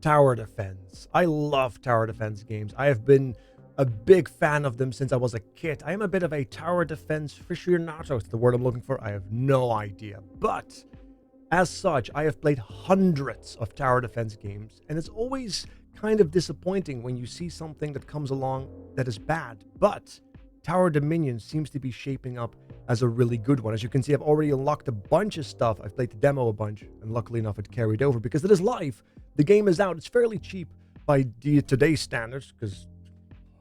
Tower defense. I love tower defense games. I have been a big fan of them since I was a kid. I am a bit of a tower defense aficionado. It's the word I'm looking for. I have no idea. But as such, I have played hundreds of tower defense games, and it's always kind of disappointing when you see something that comes along that is bad. But Tower Dominion seems to be shaping up as a really good one. As you can see, I've already unlocked a bunch of stuff. I've played the demo a bunch, and luckily enough, it carried over because it is live. The game is out. It's fairly cheap by today's standards, because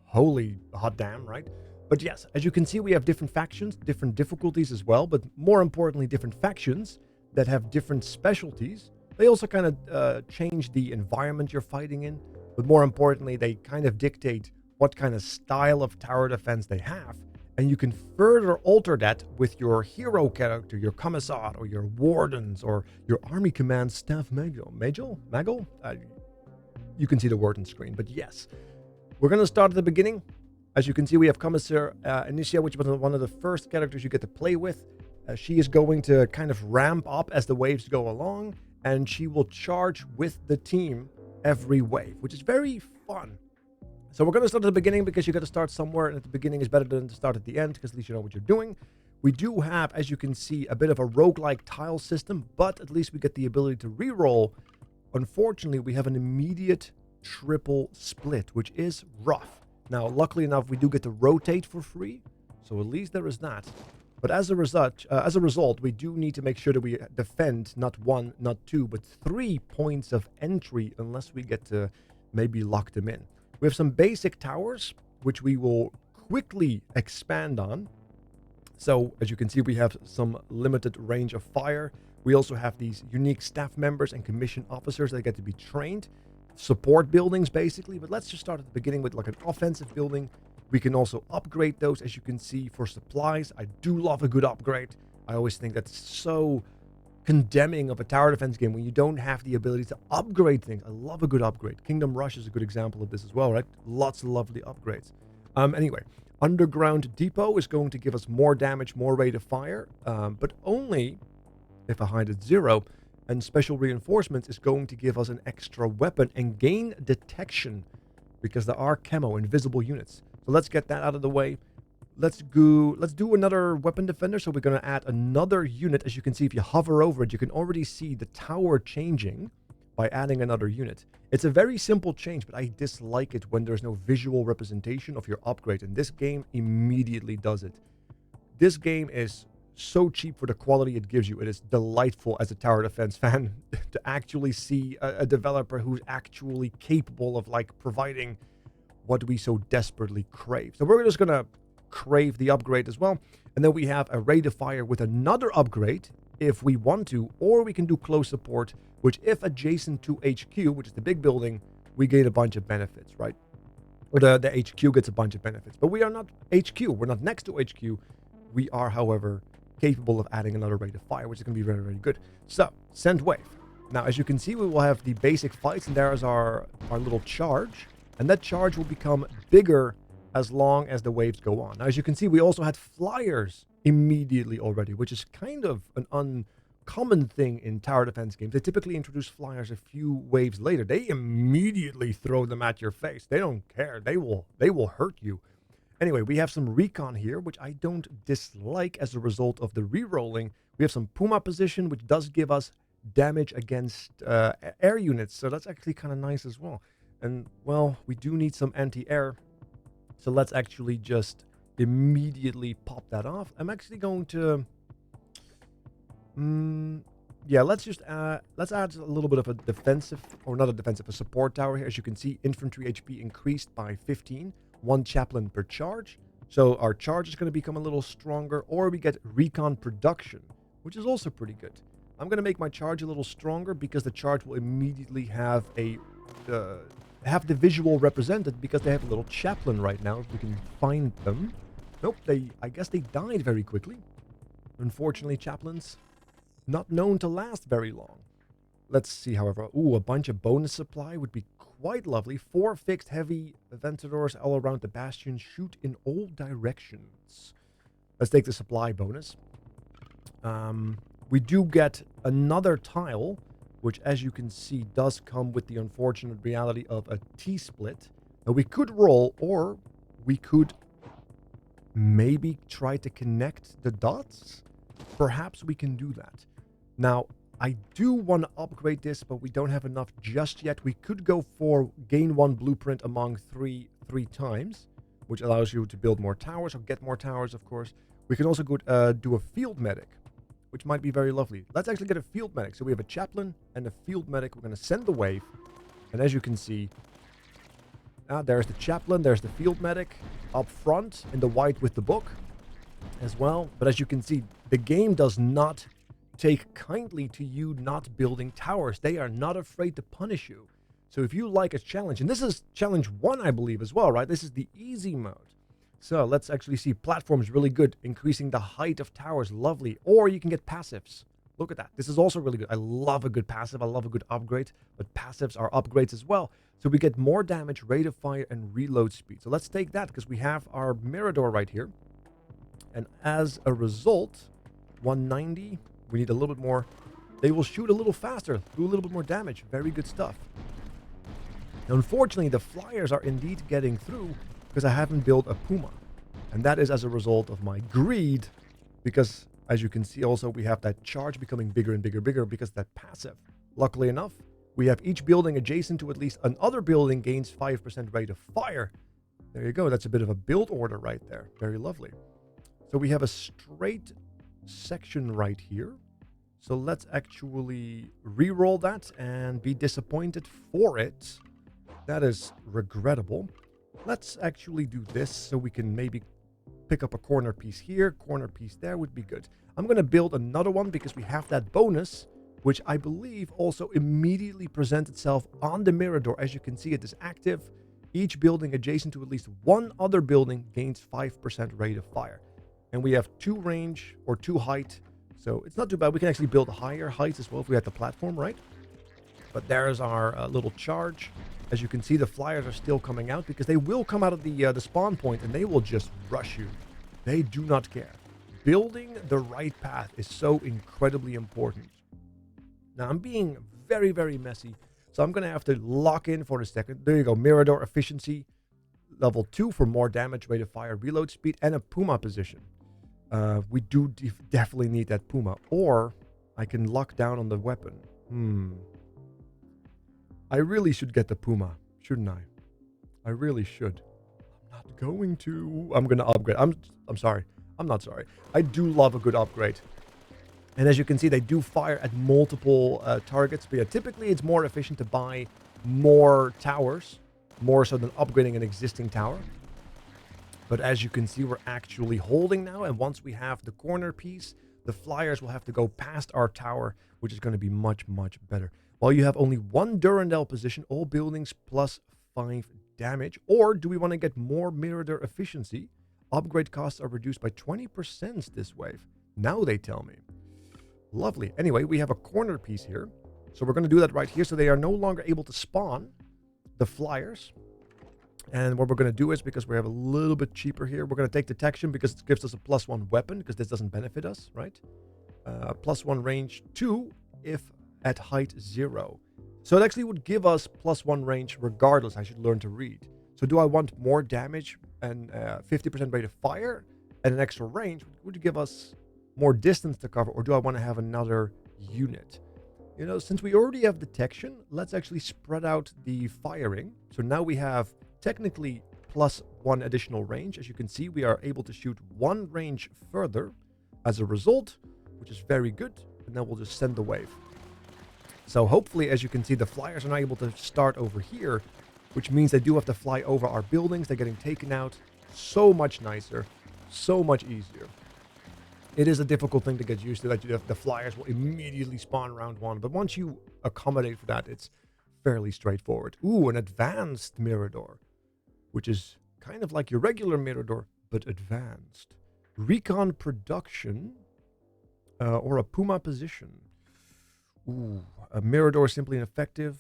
holy hot damn, right? But yes, as you can see, we have different factions, different difficulties as well, but more importantly, different factions that have different specialties. They also kind of change the environment you're fighting in, but more importantly, they kind of dictate what kind of style of tower defense they have, and you can further alter that with your hero character, your commissar, or your wardens, or your army command staff magel. You can see the word on screen, but yes, we're going to start at the beginning. As you can see, we have Commissar Initia, which was one of the first characters you get to play with. She is going to kind of ramp up as the waves go along, and she will charge with the team every wave, which is very fun. So we're going to start at the beginning because you got to start somewhere, and at the beginning is better than to start at the end because at least you know what you're doing. We do have, as you can see, a bit of a roguelike tile system, but at least we get the ability to reroll. Unfortunately, we have an immediate triple split, which is rough. Now, luckily enough, we do get to rotate for free, so at least there is that. But as a result, we do need to make sure that we defend not one, not two, but 3 points of entry unless we get to maybe lock them in. We have some basic towers, which we will quickly expand on. So, as you can see, we have some limited range of fire. We also have these unique staff members and commissioned officers that get to be trained. Support buildings, basically. But let's just start at the beginning with like an offensive building. We can also upgrade those, as you can see, for supplies. I do love a good upgrade. I always think that's so condemning of a tower defense game when you don't have the ability to upgrade things. I love a good upgrade. Kingdom Rush is a good example of this as well, right? Lots of lovely upgrades. Anyway, Underground Depot is going to give us more damage, more rate of fire, but only if I hide at 0. And Special Reinforcements is going to give us an extra weapon and gain detection because there are camo, invisible units. So let's get that out of the way. Let's do another weapon defender. So we're going to add another unit. As you can see, if you hover over it, you can already see the tower changing by adding another unit. It's a very simple change, but I dislike it when there's no visual representation of your upgrade. And this game immediately does it. This game is so cheap for the quality it gives you. It is delightful as a tower defense fan to actually see a developer who's actually capable of like providing what we so desperately crave. So we're just going to crave the upgrade as well. And then we have a rate of fire with another upgrade if we want to, or we can do close support, which if adjacent to HQ, which is the big building, we gain a bunch of benefits, right? Or the HQ gets a bunch of benefits. But we are not HQ. We're not next to HQ. We are, however, capable of adding another rate of fire, which is going to be very, very good. So, send wave. Now, as you can see, we will have the basic fights, and there is our little charge. And that charge will become bigger as long as the waves go on. Now, as you can see, we also had flyers immediately already, which is kind of an uncommon thing in tower defense games. They typically introduce flyers a few waves later. They immediately throw them at your face. They don't care. They will hurt you. Anyway, we have some recon here, which I don't dislike as a result of the re-rolling. We have some Puma position, which does give us damage against air units. So that's actually kind of nice as well. And, well, we do need some anti-air. So let's actually just immediately pop that off. I'm actually going to... yeah, let's add a little bit of a defensive, or not a defensive, a support tower here. As you can see, infantry HP increased by 15. 1 chaplain per charge. So our charge is going to become a little stronger, or we get recon production, which is also pretty good. I'm going to make my charge a little stronger because the charge will immediately have the visual represented because they have a little chaplain right now, if we can find them. Nope, I guess they died very quickly. Unfortunately, chaplains not known to last very long. Let's see, however. Ooh, a bunch of bonus supply would be quite lovely. 4 fixed heavy ventilators all around the bastion. Shoot in all directions. Let's take the supply bonus. We do get another tile which, as you can see, does come with the unfortunate reality of a T-split. Now, we could roll, or we could maybe try to connect the dots. Perhaps we can do that. Now, I do want to upgrade this, but we don't have enough just yet. We could go for gain 1 blueprint among three times, which allows you to build more towers or get more towers, of course. We can also go do a field medic, which might be very lovely. Let's actually get a field medic. So we have a chaplain and a field medic. We're going to send the wave. And as you can see, there's the chaplain, there's the field medic up front in the white with the book as well. But as you can see, the game does not take kindly to you not building towers. They are not afraid to punish you. So if you like a challenge, and this is challenge 1, I believe, as well, right? This is the easy mode. So let's actually see platforms really good. Increasing the height of towers, lovely. Or you can get passives. Look at that. This is also really good. I love a good passive. I love a good upgrade. But passives are upgrades as well. So we get more damage, rate of fire, and reload speed. So let's take that because we have our Mirador right here. And as a result, 190, we need a little bit more. They will shoot a little faster, do a little bit more damage. Very good stuff. Now, unfortunately, the flyers are indeed getting through because I haven't built a Puma. And that is as a result of my greed, because as you can see also, we have that charge becoming bigger and bigger, because that passive. Luckily enough, we have each building adjacent to at least another building gains 5% rate of fire. There you go. That's a bit of a build order right there. Very lovely. So we have a straight section right here. So let's actually re-roll that and be disappointed for it. That is regrettable. Let's actually do this so we can maybe pick up a corner piece here, corner piece there would be good. I'm going to build another one because we have that bonus, which I believe also immediately presents itself on the Mirador. As you can see, it is active. Each building adjacent to at least one other building gains 5% rate of fire. And we have 2 range or 2 height. So it's not too bad. We can actually build higher heights as well if we had the platform, right? But there's our little charge. As you can see, the flyers are still coming out because they will come out of the spawn point and they will just rush you. They do not care. Building the right path is so incredibly important. Now, I'm being very, very messy, so I'm going to have to lock in for a second. There you go. Mirador efficiency, level 2 for more damage, rate of fire, reload speed, and a Puma position. We do definitely need that Puma, or I can lock down on the weapon. I really should get the Puma, shouldn't I? I really should. I'm not going to. I'm going to upgrade. I'm sorry. I'm not sorry. I do love a good upgrade. And as you can see, they do fire at multiple targets. But yeah, typically it's more efficient to buy more towers, more so than upgrading an existing tower. But as you can see, we're actually holding now. And once we have the corner piece, the flyers will have to go past our tower, which is going to be much, much better. While you have only 1 Durandal position, all buildings plus 5 damage. Or do we want to get more Mirador efficiency? Upgrade costs are reduced by 20% this wave. Now they tell me. Lovely. Anyway, we have a corner piece here. So we're going to do that right here. So they are no longer able to spawn the flyers. And what we're going to do is, because we have a little bit cheaper here, we're going to take detection because it gives us a +1 weapon, because this doesn't benefit us, right? +1 range 2 if at height 0. So it actually would give us +1 range regardless. I should learn to read. So do I want more damage and 50% rate of fire and an extra range? Would give us more distance to cover, or do I want to have another unit? You know, since we already have detection, let's actually spread out the firing. So now we have technically +1 additional range. As you can see, we are able to shoot 1 range further as a result, which is very good. And then we'll just send the wave. So hopefully, as you can see, the flyers are not able to start over here, which means they do have to fly over our buildings. They're getting taken out. So much nicer, so much easier. It is a difficult thing to get used to, that the flyers will immediately spawn round 1. But once you accommodate for that, it's fairly straightforward. Ooh, an advanced Mirador, which is kind of like your regular Mirador, but advanced. Recon production, or a Puma position. Ooh, a Mirador is simply ineffective.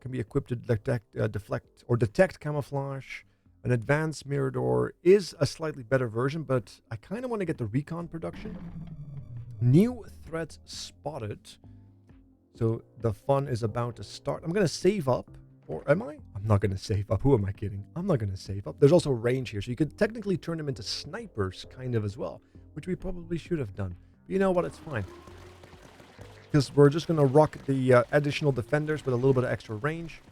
Can be equipped to deflect or detect camouflage. An advanced Mirador is a slightly better version, but I kind of want to get the recon production. New threats spotted. So the fun is about to start. I'm going to save up. Or am I? I'm not going to save up. Who am I kidding? I'm not going to save up. There's also range here. So you could technically turn them into snipers kind of as well. Which we probably should have done. But you know what? It's fine. Because we're just going to rock the additional defenders with a little bit of extra range.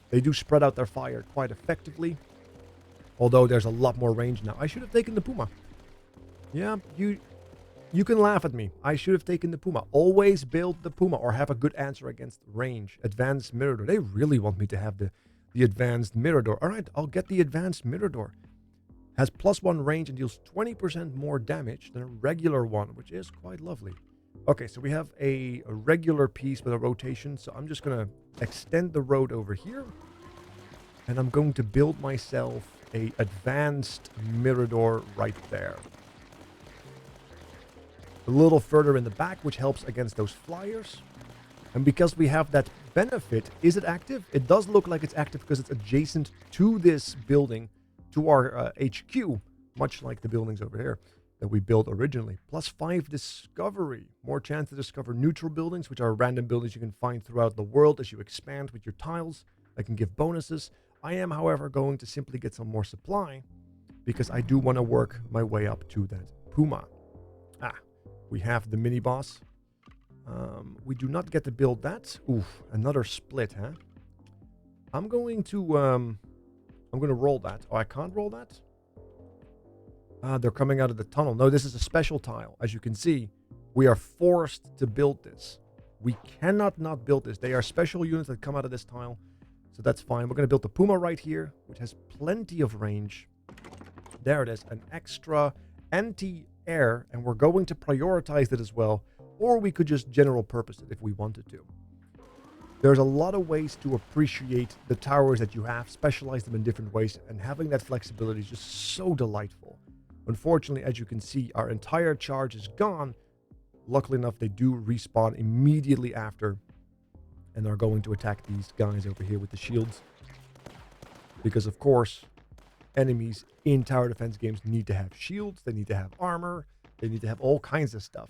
They do spread out their fire quite effectively. Although there's a lot more range now. I should have taken the Puma. Yeah, you can laugh at me. I should have taken the Puma. Always build the Puma or have a good answer against range. Advanced Mirador. They really want me to have the advanced Mirador. Alright, I'll get the advanced Mirador. Has +1 range and deals 20% more damage than a regular one, which is quite lovely. Okay, so we have a regular piece with a rotation. So I'm just going to extend the road over here. And I'm going to build myself a advanced Mirador right there. A little further in the back, which helps against those flyers. And because we have that benefit, is it active? It does look like it's active because it's adjacent to this building, to our HQ, much like the buildings over here that we built originally. +5 discovery, more chance to discover neutral buildings, which are random buildings you can find throughout the world as you expand with your tiles. That can give bonuses. I am, however, going to simply get some more supply because I do want to work my way up to that Puma. We have the mini boss. We do not get to build that. Oof, another split, huh? I'm going to roll that. Oh, I can't roll that? They're coming out of the tunnel. No, this is a special tile. As you can see, we are forced to build this. We cannot not build this. They are special units that come out of this tile. So that's fine. We're going to build the Puma right here, which has plenty of range. There it is. An extra anti-air, and we're going to prioritize it as well. Or we could just general purpose it if we wanted to. There's a lot of ways to appreciate the towers that you have, specialize them in different ways, and having that flexibility is just so delightful. Unfortunately, as you can see, our entire charge is gone. Luckily enough, they do respawn immediately after and are going to attack these guys over here with the shields. Because, of course, enemies in tower defense games need to have shields, they need to have armor, they need to have all kinds of stuff.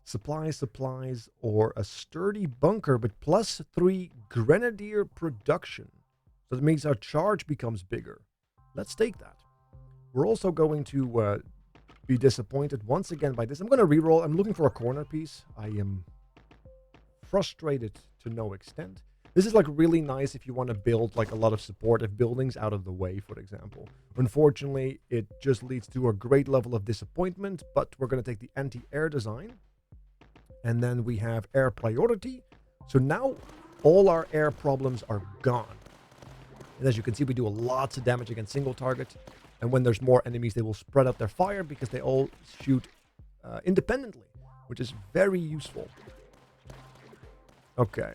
Supplies, or a sturdy bunker, but +3 grenadier production. So that means our charge becomes bigger. Let's take that. We're also going to be disappointed once again by this. I'm going to reroll. I'm looking for a corner piece. I am frustrated to no extent. This is like really nice if you want to build like a lot of supportive buildings out of the way, for example. Unfortunately, it just leads to a great level of disappointment, but we're going to take the anti-air design. And then we have air priority. So now all our air problems are gone. And as you can see, we do lots of damage against single targets. And when there's more enemies, they will spread out their fire because they all shoot independently, which is very useful. Okay.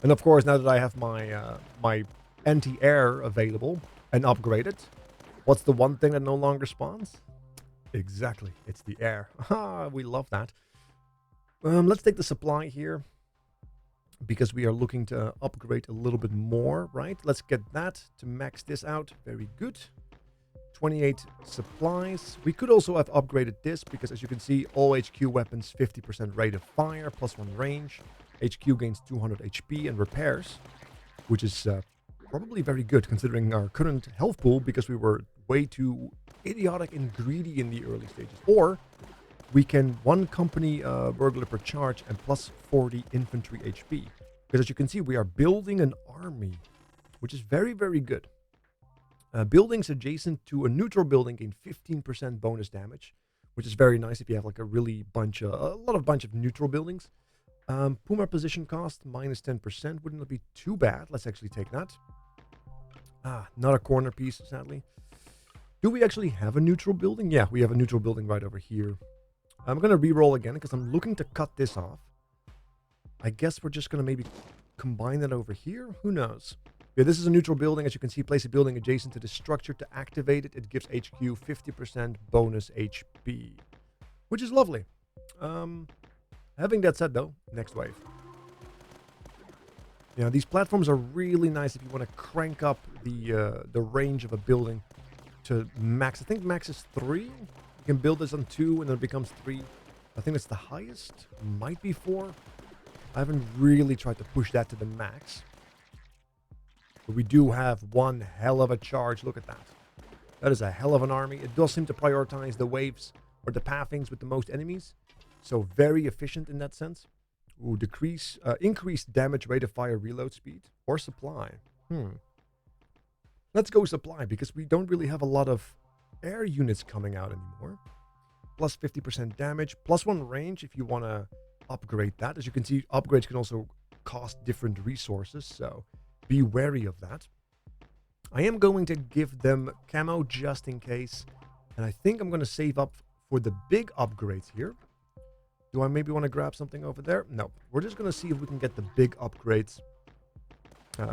And of course, now that I have my my anti-air available and upgraded, what's the one thing that no longer spawns? Exactly. It's the air. We love that. Let's take the supply here because we are looking to upgrade a little bit more, right? Let's get that to max this out. Very good. 28 supplies. We could also have upgraded this because, as you can see, all HQ weapons 50% rate of fire, +1 range. HQ gains 200 HP and repairs, which is probably very good considering our current health pool because we were way too idiotic and greedy in the early stages. Or we can one company burglar per charge and +40 infantry HP. Because as you can see, we are building an army, which is very, very good. Buildings adjacent to a neutral building gain 15% bonus damage, which is very nice if you have like a lot of neutral buildings. Puma position cost -10%. Wouldn't be too bad. Let's actually take that. Not a corner piece, sadly. Do we actually have a neutral building? Yeah, we have a neutral building right over here. I'm going to re-roll again because I'm looking to cut this off. I guess we're just going to maybe combine that over here. Who knows? Yeah, this is a neutral building. As you can see, place a building adjacent to the structure to activate it. It gives HQ 50% bonus HP, which is lovely. Having that said, though, next wave. Yeah, these platforms are really nice if you want to crank up the range of a building to max. I think max is 3. You can build this on 2 and then it becomes 3. I think it's the highest. Might be 4. I haven't really tried to push that to the max. But we do have one hell of a charge. Look at that. That is a hell of an army. It does seem to prioritize the waves or the pathings with the most enemies. So very efficient in that sense. Ooh, increased damage rate of fire reload speed or supply. Let's go supply because we don't really have a lot of air units coming out anymore. Plus 50% damage, plus 1 range if you want to upgrade that. As you can see, upgrades can also cost different resources, so be wary of that. I am going to give them camo just in case, and I think I'm going to save up for the big upgrades here. Do I maybe want to grab something over there? No, we're just going to see if we can get the big upgrades.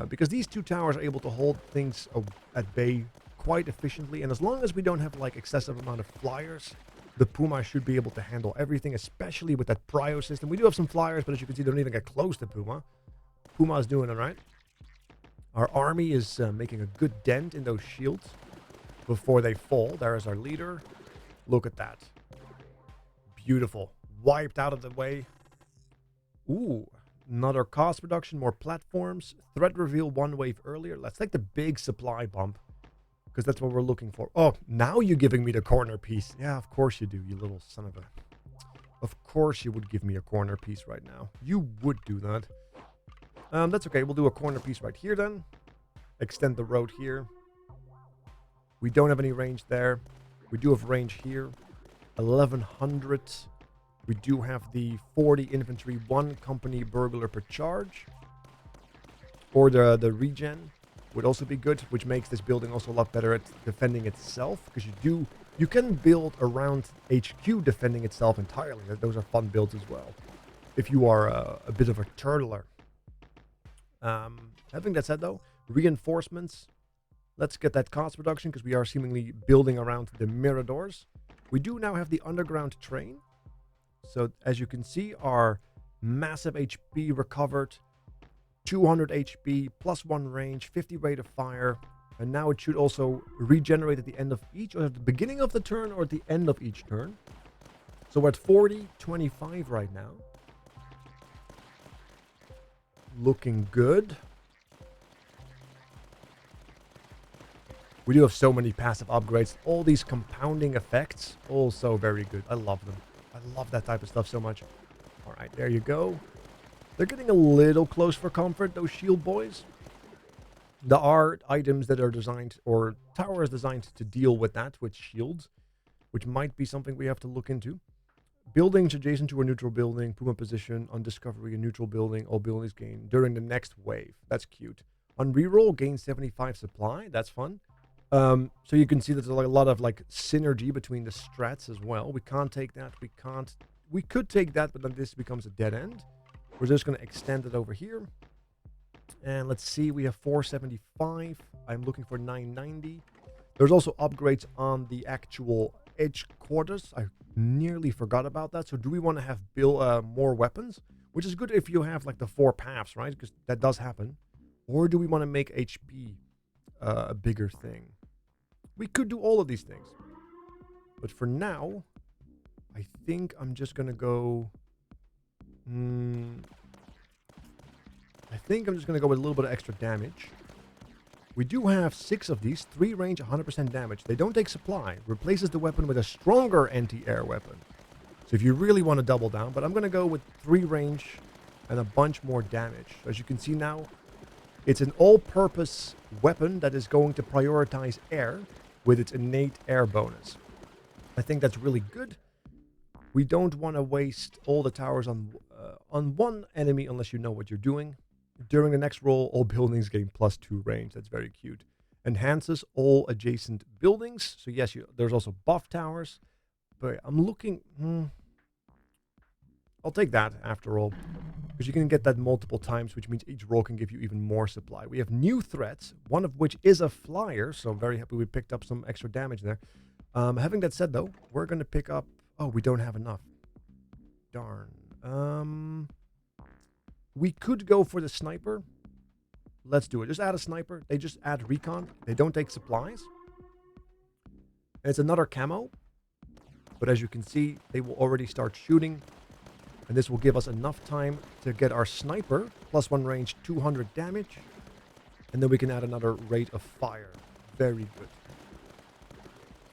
Because these 2 towers are able to hold things at bay quite efficiently, and as long as we don't have like excessive amount of flyers, the Puma should be able to handle everything, especially with that prio system. We do have some flyers, but as you can see, they don't even get close to Puma. Puma is doing it right. Our army is making a good dent in those shields before they fall. There is our leader. Look at that. Beautiful. Wiped out of the way. Ooh. Another cost reduction, more platforms. Threat reveal 1 wave earlier. Let's take the big supply bump, because that's what we're looking for. Oh, now you're giving me the corner piece. Yeah, of course you do, you little son of a... Of course you would give me a corner piece right now. You would do that. That's okay. We'll do a corner piece right here then. Extend the road here. We don't have any range there. We do have range here. 1100. We do have the 40 infantry, 1 company burglar per charge. Or the regen would also be good, which makes this building also a lot better at defending itself. Because you can build around HQ defending itself entirely. Those are fun builds as well, if you are a bit of a turtler. Having that said though, reinforcements. Let's get that cost reduction because we are seemingly building around the miradors. We do now have the underground train. So as you can see, our massive HP recovered, 200 HP, plus 1 range, 50 rate of fire. And now it should also regenerate at the end of each, or at the beginning of the turn, or at the end of each turn. So we're at 40, 25 right now. Looking good. We do have so many passive upgrades. All these compounding effects, also very good. I love them. I love that type of stuff so much. All right, there you go. They're getting a little close for comfort, those shield boys. There are items that are designed, or towers designed to deal with that, with shields, which might be something we have to look into. Buildings adjacent to a neutral building, Puma position, on discovery, a neutral building, all buildings gain during the next wave. That's cute. On reroll, gain 75 supply. That's fun. So you can see there's a lot of like synergy between the strats as well. We can't take that. We could take that, but then this becomes a dead end. We're just going to extend it over here. And let's see, we have 475. I'm looking for 990. There's also upgrades on the actual edge quarters. I nearly forgot about that. So do we want to have more weapons? Which is good if you have like the 4 paths, right? Because that does happen. Or do we want to make HP a bigger thing? We could do all of these things. But for now, I think I'm just going to go... I think I'm just going to go with a little bit of extra damage. We do have 6 of these. 3 range, 100% damage. They don't take supply. Replaces the weapon with a stronger anti-air weapon. So if you really want to double down. But I'm going to go with 3 range and a bunch more damage. As you can see now, it's an all-purpose weapon that is going to prioritize air with its innate air bonus. I think that's really good. We don't want to waste all the towers on one enemy unless you know what you're doing. During the next roll, all buildings gain +2 range. That's very cute. Enhances all adjacent buildings. So yes, there's also buff towers. But I'm looking... I'll take that after all. Because you can get that multiple times, which means each roll can give you even more supply. We have new threats, one of which is a flyer. So I'm very happy we picked up some extra damage there. Having that said, though, we're going to pick up... Oh, we don't have enough. Darn. We could go for the sniper. Let's do it. Just add a sniper. They just add recon. They don't take supplies. And it's another camo. But as you can see, they will already start shooting And this will give us enough time to get our sniper, +1 range, 200 damage. And then we can add another rate of fire. Very good.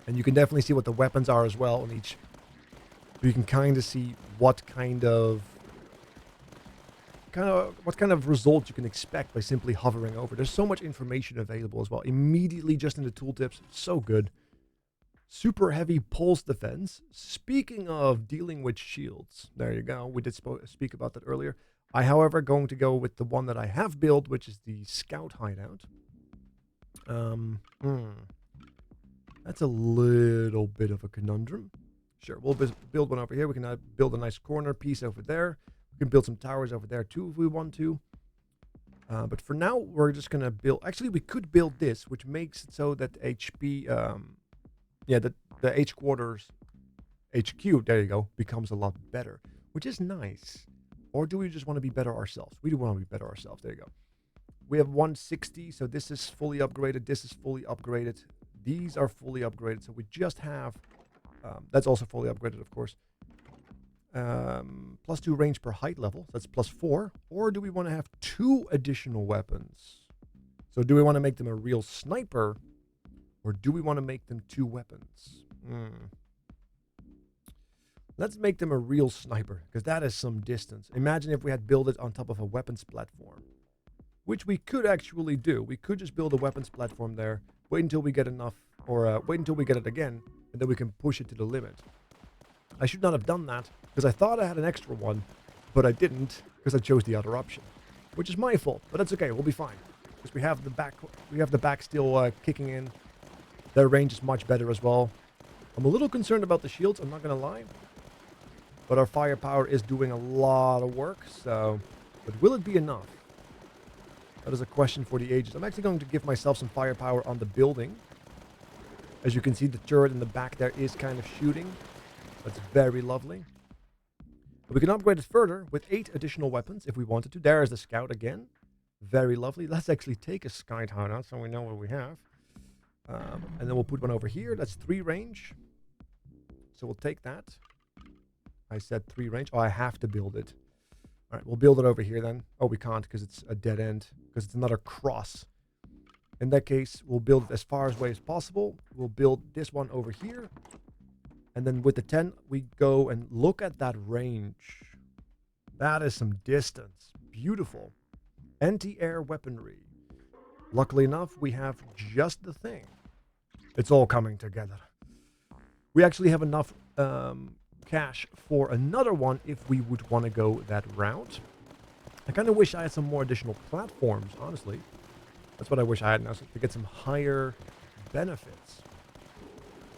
And you can definitely see what the weapons are as well on each. You can kind of see what kind of result you can expect by simply hovering over. There's so much information available as well. Immediately just in the tooltips. So good. Super heavy pulse defense. Speaking of dealing with shields, there you go. We did speak about that earlier. I, however, going to go with the one that I have built, which is the scout hideout. That's a little bit of a conundrum. Sure, we'll build one over here. We can build a nice corner piece over there. We can build some towers over there too if we want to. But for now, we're just going to build... Actually, we could build this, which makes it so that HP... the H quarters, HQ, there you go, becomes a lot better, which is nice. Or do we just want to be better ourselves? We do want to be better ourselves. There you go. We have 160, so this is fully upgraded. This is fully upgraded. These are fully upgraded, so we just have... that's also fully upgraded, of course. +2 range per height level. That's +4. Or do we want to have 2 additional weapons? So do we want to make them a real sniper? Or do we want to make them 2 weapons? Let's make them a real sniper, because that is some distance. Imagine if we had built it on top of a weapons platform. Which we could actually do. We could just build a weapons platform there. Wait until we get enough, or wait until we get it again. And then we can push it to the limit. I should not have done that, because I thought I had an extra one. But I didn't, because I chose the other option. Which is my fault, but that's okay, we'll be fine. Because we have the back still kicking in. Their range is much better as well. I'm a little concerned about the shields, I'm not going to lie. But our firepower is doing a lot of work, so... But will it be enough? That is a question for the ages. I'm actually going to give myself some firepower on the building. As you can see, the turret in the back there is kind of shooting. That's very lovely. But we can upgrade it further with 8 additional weapons if we wanted to. There is the scout again. Very lovely. Let's actually take a scout hideout so we know what we have. And then we'll put one over here. That's 3 range. So we'll take that. I said 3 range. Oh, I have to build it. All right, we'll build it over here then. Oh, we can't because it's a dead end. Because it's another cross. In that case, we'll build it as far away as possible. We'll build this one over here. And then with the 10, we go and look at that range. That is some distance. Beautiful. Anti-air weaponry. Luckily enough, we have just the thing. It's all coming together. We actually have enough cash for another one if we would want to go that route. I kind of wish I had some more additional platforms, honestly. That's what I wish I had now, so to get some higher benefits.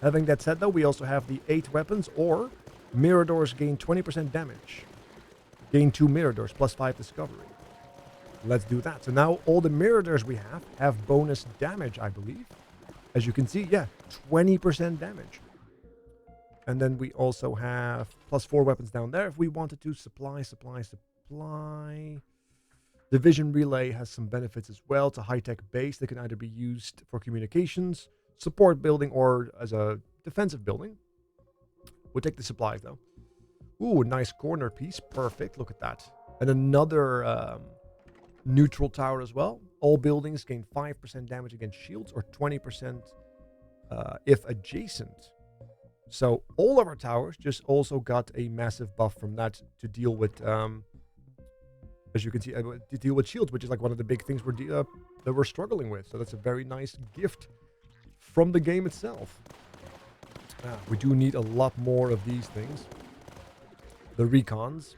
Having that said, though, we also have the 8 weapons, or Miradors gain 20% damage. Gain 2 Miradors, +5 discovery. Let's do that. So now all the Miradors we have bonus damage, I believe. As you can see, yeah, 20% damage. And then we also have +4 weapons down there if we wanted to. Supply. The Vision Relay has some benefits as well. It's a high-tech base that can either be used for communications, support building, or as a defensive building. We'll take the supplies, though. Ooh, a nice corner piece. Perfect. Look at that. And another neutral tower as well. All buildings gain 5% damage against shields, or 20% if adjacent. So all of our towers just also got a massive buff from that to deal with, as you can see, to deal with shields, which is like one of the big things that we're struggling with. So that's a very nice gift from the game itself. We do need a lot more of these things. The recons.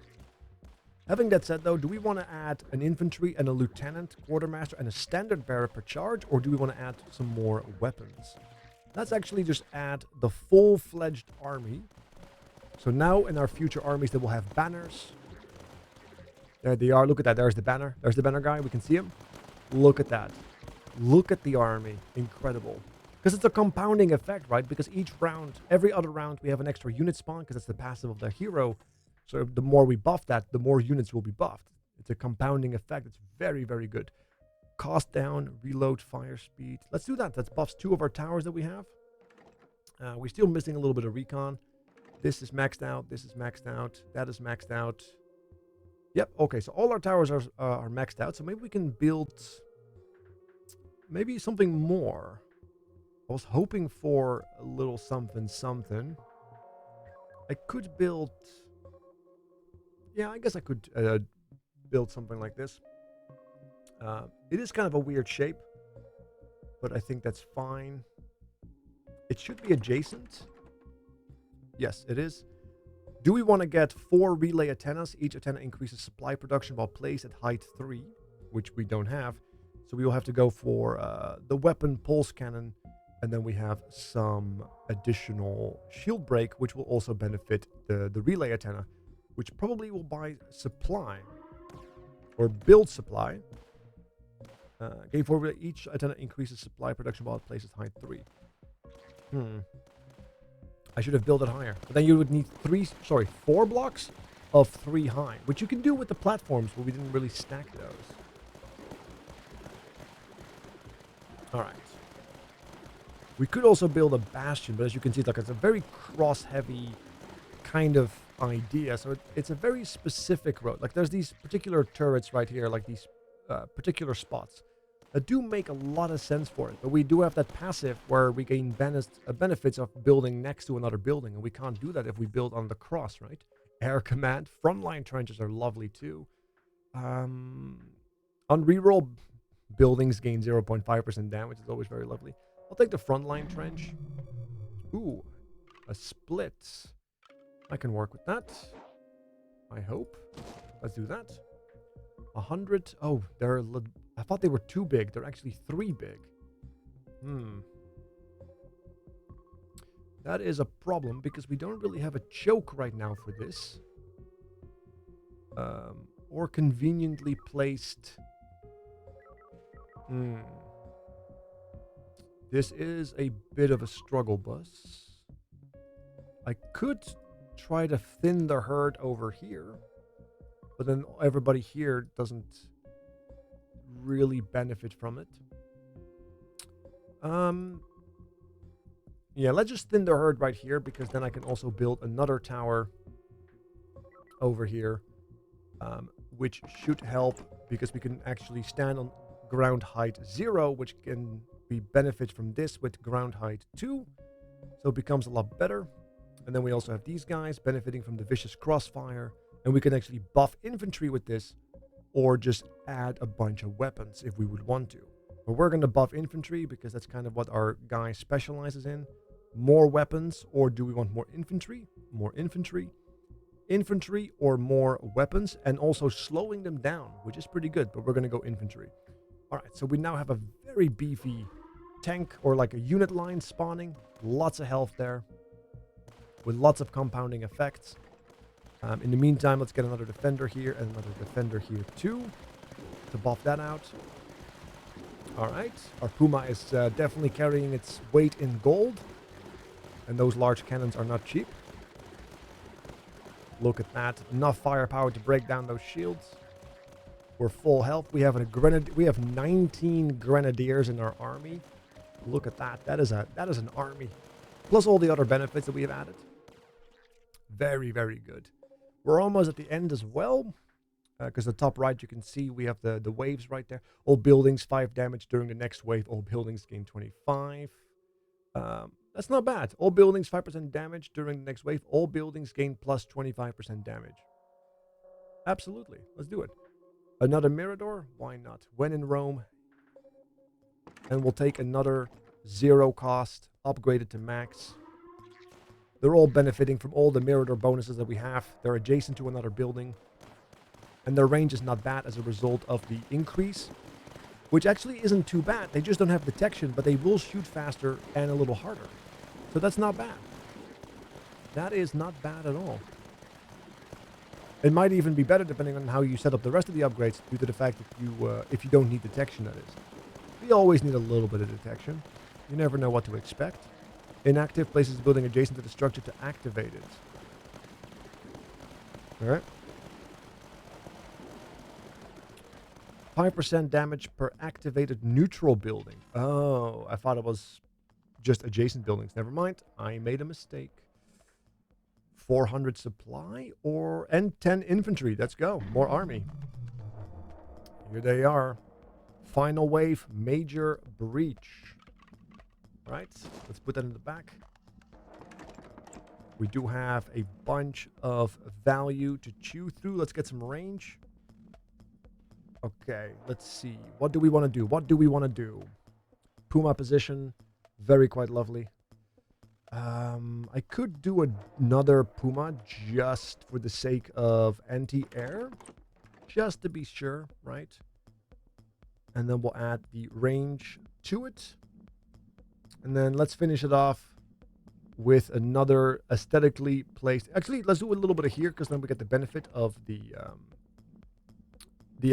Having that said, though, do we want to add an infantry and a lieutenant, quartermaster, and a standard bearer per charge, or do we want to add some more weapons? Let's actually just add the full-fledged army. So now in our future armies, they will have banners. There they are. Look at that. There's the banner. There's the banner guy. We can see him. Look at that. Look at the army. Incredible. Because it's a compounding effect, right? Because each round, every other round, we have an extra unit spawn because it's the passive of the hero. So the more we buff that, the more units will be buffed. It's a compounding effect. It's very, very good. Cost down, reload, fire speed. Let's do that. That buffs 2 of our towers that we have. We're still missing a little bit of recon. This is maxed out. This is maxed out. That is maxed out. Yep. Okay. So all our towers are maxed out. So maybe we can build maybe something more. I was hoping for a little something something. I could build. Yeah, I guess I could build something like this. It is kind of a weird shape, but I think that's fine. It should be adjacent. Yes, it is. Do we want to get 4 relay antennas? Each antenna increases supply production while placed at height 3, which we don't have. So we will have to go for the weapon pulse cannon, and then we have some additional shield break, which will also benefit the relay antenna, which probably will buy supply or build supply. Game 4, each antenna increases supply production while it places height 3. I should have built it higher. But then you would need 4 blocks of 3 high, which you can do with the platforms, but we didn't really stack those. Alright. We could also build a bastion, but as you can see, it's a very cross-heavy kind of idea. So it's a very specific road. Like there's these particular turrets right here, like these particular spots that do make a lot of sense for it. But we do have that passive where we gain benefits of building next to another building, and we can't do that if we build on the cross, right? Air command, frontline trenches are lovely too. On reroll, buildings gain 0.5% damage. It's always very lovely. I'll take the frontline trench. Ooh, a split. I can work with that. I hope. Let's do that. 100. Oh, I thought they were too big. They're actually 3 big. That is a problem because we don't really have a choke right now for this. Or conveniently placed. This is a bit of a struggle bus. I could try to thin the herd over here, but then everybody here doesn't really benefit from it. Yeah, let's just thin the herd right here, because then I can also build another tower over here, which should help, because we can actually stand on ground height 0, which can be benefit from this with ground height 2, so it becomes a lot better. And then we also have these guys benefiting from the vicious crossfire, and we can actually buff infantry with this, or just add a bunch of weapons if we would want to. But we're going to buff infantry because that's kind of what our guy specializes in. More weapons, or do we want more infantry? More infantry. Infantry or more weapons, and also slowing them down, which is pretty good, but we're going to go infantry. Alright, so we now have a very beefy tank, or like a unit line spawning. Lots of health there, with lots of compounding effects. In the meantime, let's get another defender here and another defender here too, to buff that out. Alright, our Puma is definitely carrying its weight in gold, and those large cannons are not cheap. Look at that, enough firepower to break down those shields. We're full health. We have we have 19 grenadiers in our army. Look at that. That is an army, plus all the other benefits that we have added. Very, very good. We're almost at the end as well, because the top right, you can see we have the waves right there. All buildings 5 damage during the next wave. All buildings gain 25. That's not bad. All buildings 5% damage during the next wave. All buildings gain plus 25% damage. Absolutely. Let's do it. Another Mirador? Why not? When in Rome. And we'll take another 0 cost, upgraded to max. They're all benefiting from all the Mirador bonuses that we have. They're adjacent to another building. And their range is not bad as a result of the increase, which actually isn't too bad. They just don't have detection, but they will shoot faster and a little harder. So that's not bad. That is not bad at all. It might even be better depending on how you set up the rest of the upgrades, due to the fact that if you don't need detection, that is. We always need a little bit of detection. You never know what to expect. Inactive places the building adjacent to the structure to activate it. Alright. 5% damage per activated neutral building. Oh, I thought it was just adjacent buildings. Never mind. I made a mistake. 400 supply and 10 infantry. Let's go. More army. Here they are. Final wave, major breach. Right, let's put that in the back. We do have a bunch of value to chew through. Let's get some range. Okay, let's see. What do we want to do? What do we want to do? Puma position. Very quite lovely. I could do another Puma just for the sake of anti-air. Just to be sure, right? And then we'll add the range to it. And then let's finish it off with another aesthetically placed. Actually, let's do a little bit of here because then we get the benefit of the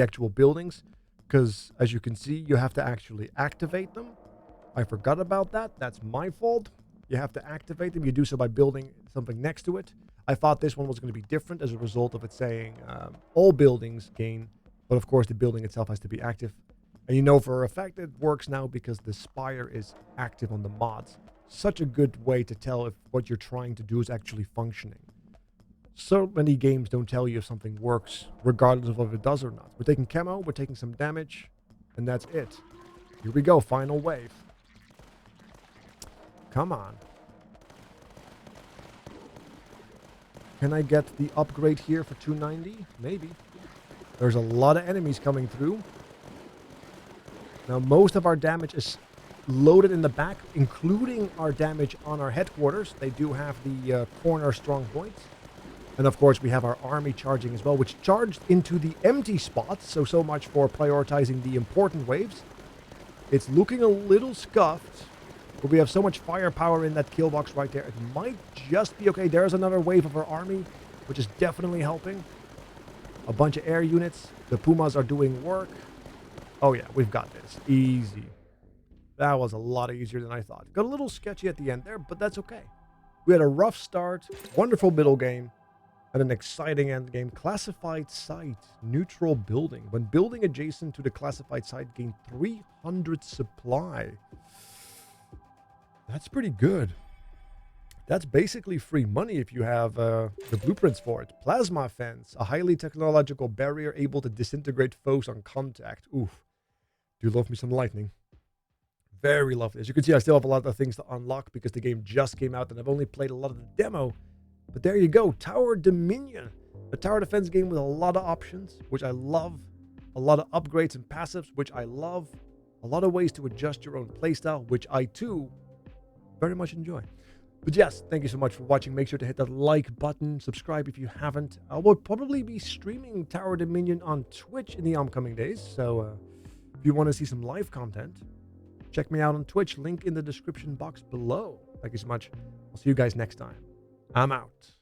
actual buildings. Because as you can see, you have to actually activate them. I forgot about that. That's my fault. You have to activate them. You do so by building something next to it. I thought this one was going to be different as a result of it saying all buildings gain. But of course, the building itself has to be active. And you know for a fact it works now because the spire is active on the mods. Such a good way to tell if what you're trying to do is actually functioning. So many games don't tell you if something works, regardless of if it does or not. We're taking camo, we're taking some damage, and that's it. Here we go, final wave. Come on. Can I get the upgrade here for 290? Maybe. There's a lot of enemies coming through. Now, most of our damage is loaded in the back, including our damage on our headquarters. They do have the corner strong points. And of course, we have our army charging as well, which charged into the empty spots. So much for prioritizing the important waves. It's looking a little scuffed, but we have so much firepower in that kill box right there. It might just be okay. There's another wave of our army, which is definitely helping. A bunch of air units. The Pumas are doing work. Oh yeah, we've got this. Easy. That was a lot easier than I thought. Got a little sketchy at the end there, but that's okay. We had a rough start, wonderful middle game, and an exciting end game. Classified site, neutral building. When building adjacent to the classified site, gain 300 supply. That's pretty good. That's basically free money if you have the blueprints for it. Plasma fence, a highly technological barrier able to disintegrate foes on contact. Oof. Do love me some lightning. Very lovely. As you can see, I still have a lot of things to unlock because the game just came out and I've only played a lot of the demo. But there you go. Tower Dominion. A tower defense game with a lot of options, which I love. A lot of upgrades and passives, which I love. A lot of ways to adjust your own playstyle, which I too very much enjoy. But yes, thank you so much for watching. Make sure to hit that like button. Subscribe if you haven't. I will probably be streaming Tower Dominion on Twitch in the upcoming days. So if you want to see some live content, check me out on Twitch. Link in the description box below. Thank you so much. I'll see you guys next time. I'm out.